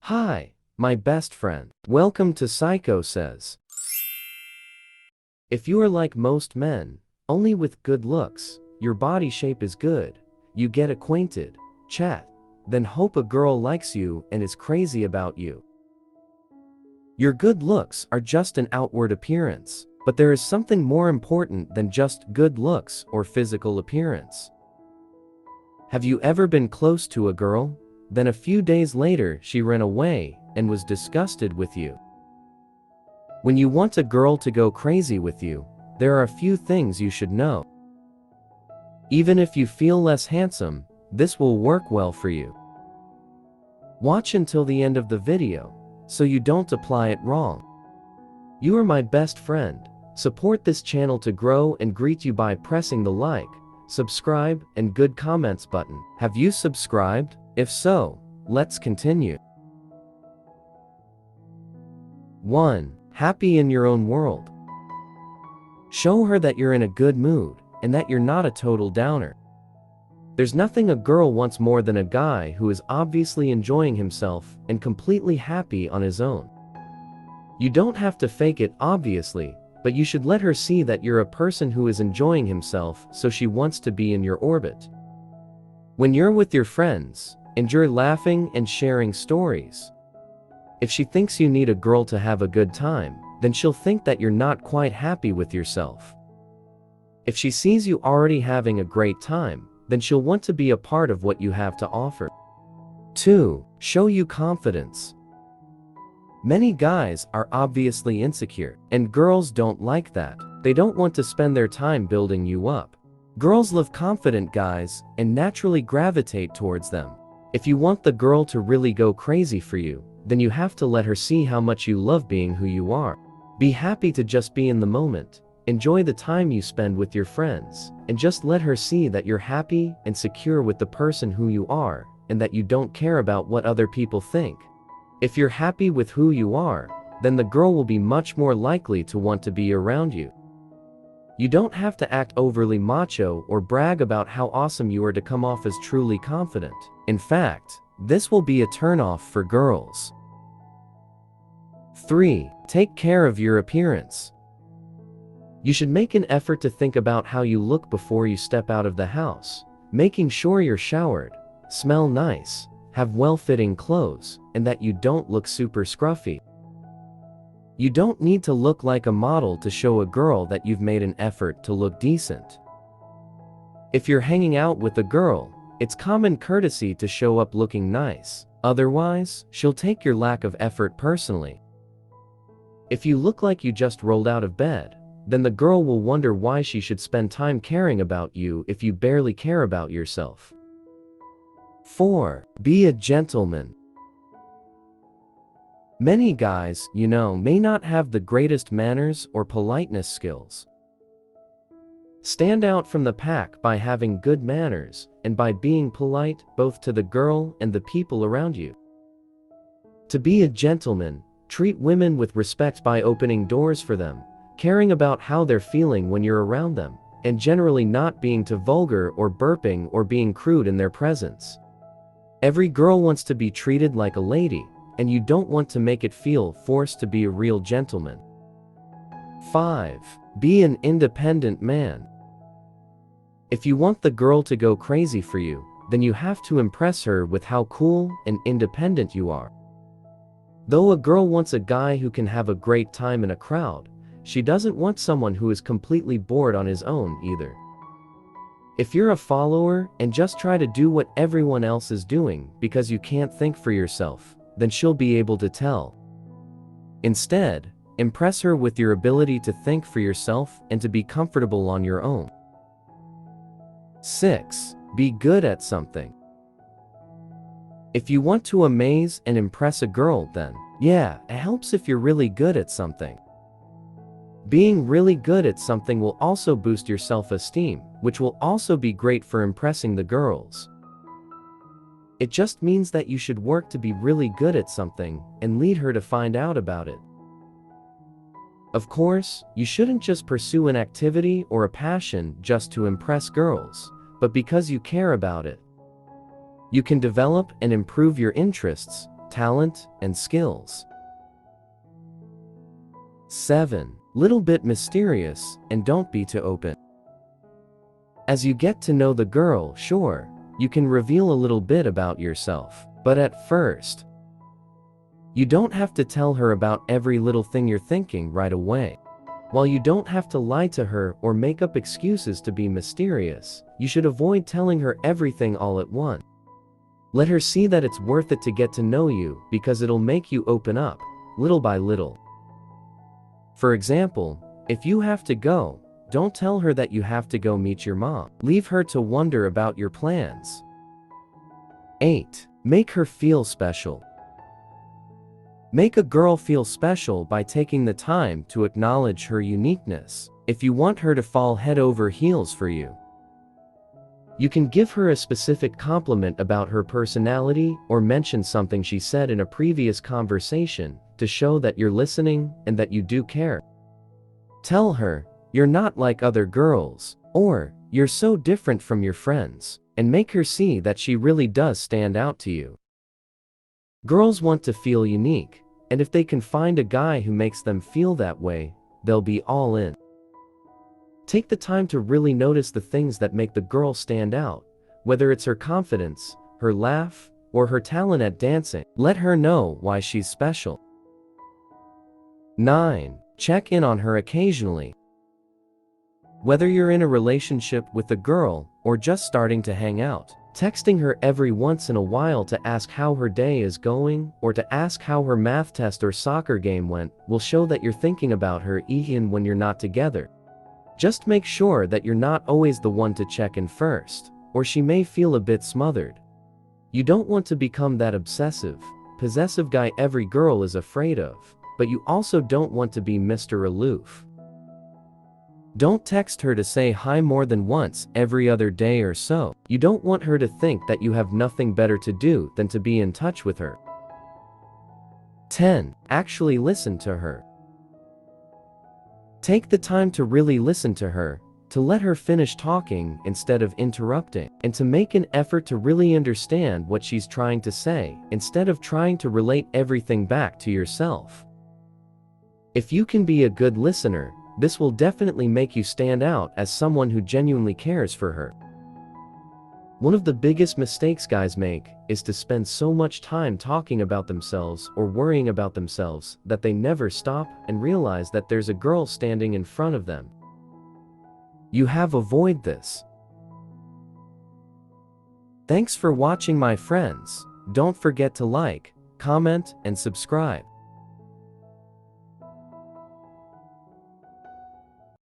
Hi, my best friend. Welcome to Psycho Says. If you are like most men, only with good looks, your body shape is good, you get acquainted, chat, then hope a girl likes you and is crazy about you. Your good looks are just an outward appearance, but there is something more important than just good looks or physical appearance. Have you ever been close to a girl? Then a few days later she ran away and was disgusted with you. When you want a girl to go crazy with you, there are a few things you should know. Even if you feel less handsome, this will work well for you. Watch until the end of the video, so you don't apply it wrong. You are my best friend. Support this channel to grow and greet you by pressing the like, subscribe, and good comments button. Have you subscribed? If so, let's continue. 1. Happy in your own world. Show her that you're in a good mood, and that you're not a total downer. There's nothing a girl wants more than a guy who is obviously enjoying himself and completely happy on his own. You don't have to fake it obviously, but you should let her see that you're a person who is enjoying himself, so she wants to be in your orbit. When you're with your friends, enjoy laughing and sharing stories. If she thinks you need a girl to have a good time, then she'll think that you're not quite happy with yourself. If she sees you already having a great time, then she'll want to be a part of what you have to offer. 2. Show you confidence. Many guys are obviously insecure, and girls don't like that. They don't want to spend their time building you up. Girls love confident guys and naturally gravitate towards them. If you want the girl to really go crazy for you, then you have to let her see how much you love being who you are. Be happy to just be in the moment, enjoy the time you spend with your friends, and just let her see that you're happy and secure with the person who you are, and that you don't care about what other people think. If you're happy with who you are, then the girl will be much more likely to want to be around you. You don't have to act overly macho or brag about how awesome you are to come off as truly confident. In fact, this will be a turnoff for girls. 3. Take care of your appearance. You should make an effort to think about how you look before you step out of the house, making sure you're showered, smell nice, have well-fitting clothes, and that you don't look super scruffy. You don't need to look like a model to show a girl that you've made an effort to look decent. If you're hanging out with a girl, it's common courtesy to show up looking nice. Otherwise, she'll take your lack of effort personally. If you look like you just rolled out of bed, then the girl will wonder why she should spend time caring about you if you barely care about yourself. 4. Be a gentleman. Many guys, may not have the greatest manners or politeness skills. Stand out from the pack by having good manners and by being polite both to the girl and the people around you. To be a gentleman, treat women with respect by opening doors for them, caring about how they're feeling when you're around them, and generally not being too vulgar or burping or being crude in their presence. Every girl wants to be treated like a lady, and you don't want to make it feel forced to be a real gentleman. 5. Be an independent man. If you want the girl to go crazy for you, then you have to impress her with how cool and independent you are. Though a girl wants a guy who can have a great time in a crowd, she doesn't want someone who is completely bored on his own either. If you're a follower and just try to do what everyone else is doing because you can't think for yourself, then she'll be able to tell. Instead, impress her with your ability to think for yourself and to be comfortable on your own. 6. Be good at something. If you want to amaze and impress a girl, then, it helps if you're really good at something. Being really good at something will also boost your self-esteem, which will also be great for impressing the girls. It just means that you should work to be really good at something and lead her to find out about it. Of course, you shouldn't just pursue an activity or a passion just to impress girls, but because you care about it. You can develop and improve your interests, talent, and skills. 7. Little bit mysterious, and don't be too open. As you get to know the girl, sure, you can reveal a little bit about yourself, but at first, you don't have to tell her about every little thing you're thinking right away. While you don't have to lie to her or make up excuses to be mysterious, you should avoid telling her everything all at once. Let her see that it's worth it to get to know you because it'll make you open up, little by little. For example, if you have to go, don't tell her that you have to go meet your mom. Leave her to wonder about your plans. 8. Make her feel special. Make a girl feel special by taking the time to acknowledge her uniqueness. If you want her to fall head over heels for you, you can give her a specific compliment about her personality or mention something she said in a previous conversation to show that you're listening and that you do care. Tell her, "You're not like other girls," or "You're so different from your friends," and make her see that she really does stand out to you. Girls want to feel unique, and if they can find a guy who makes them feel that way, they'll be all in. Take the time to really notice the things that make the girl stand out, whether it's her confidence, her laugh, or her talent at dancing. Let her know why she's special. 9. Check in on her occasionally. Whether you're in a relationship with a girl or just starting to hang out, texting her every once in a while to ask how her day is going or to ask how her math test or soccer game went will show that you're thinking about her even when you're not together. Just make sure that you're not always the one to check in first, or she may feel a bit smothered. You don't want to become that obsessive, possessive guy every girl is afraid of, but you also don't want to be Mr. Aloof. Don't text her to say hi more than once every other day or so. You don't want her to think that you have nothing better to do than to be in touch with her. 10. Actually listen to her. Take the time to really listen to her, to let her finish talking instead of interrupting, and to make an effort to really understand what she's trying to say, instead of trying to relate everything back to yourself. If you can be a good listener, this will definitely make you stand out as someone who genuinely cares for her. One of the biggest mistakes guys make is to spend so much time talking about themselves or worrying about themselves that they never stop and realize that there's a girl standing in front of them. You have to avoid this. Thanks for watching, my friends. Don't forget to like, comment, and subscribe.